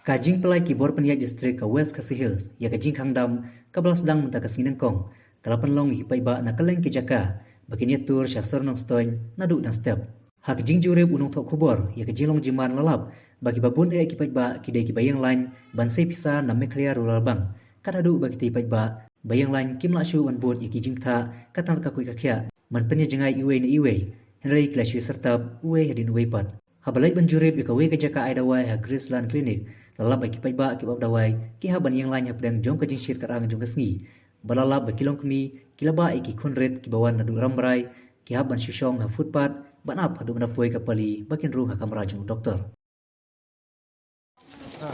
Kajing pelai kibor peniak distrik ke West Khasi Hills, ya kajing kangdam, kabel sedang mentakas nginengkong, kalapan long hipai ba na keleng ke jaka, baginya tur syasor nong stoin, naduk dan step. Hak jing jurib unong tok kubor, ya kajing long jiman lalap, bagi babun kipai ba kidai kibayang lain, bansai pisa na meklia rural bang, katadu bagi tipai ba, bayang lain kim lakshu wan bun ya kijing ta, katang kakui kakya, man penya jengai iwe na iwe, henry klasyu sertab, uwe hadin uwe pat. Habalai banjurib ikawe ke jaka ai dawai ha Graceland Clinic lalap bagi paiba kibab dawai ki haban yang lain pedang jong kajing syir karang jong kesngi balalap bagi long kemi kilaba iki kunret kibawan nadu ramrai ki haban syusyong ha footpath banap hadu menapoi kapali bakin ruh ha kamera jong doktor.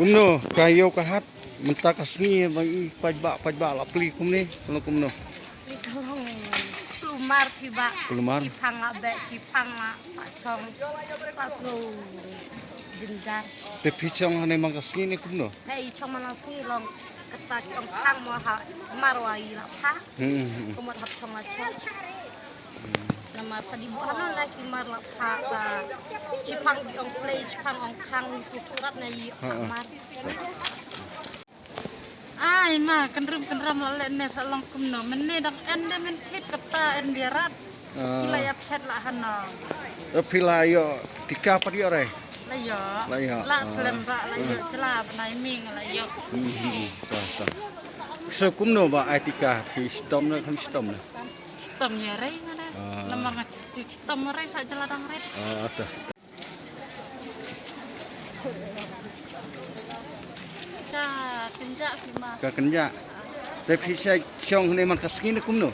Kumno kayo kahat menta kasngi bagi paiba la pli kumni kumno. Lumar tiba, Lumar. Sipang lah, sipang lah, pacong, paslu, jenjar. Tapi cong hane mangasngi ni kumno. Hei, cong mana sih long ketak ong kang mau ha marwai lah pa. Kumut hap cong lah cong. Nama sedibu hano lagi mar lah pa. Sipang di ong play, sipang ong kang di suturat na yi mar. Ai ma kenrum lale ne salong kumno menne dak ende men hit kata endirat kila ya pet la hano Tapi la yo tika pa di ore. la yo La yo. la selem ba la yo cela benai ming la yo So kumno ba ai tika di stom na kan stom na. stom ya rei ngada lemang stom rei sa jeladang rei Ada. ka kenja kima Ka kenja. Tapi cong hane mangasngi ni kumno.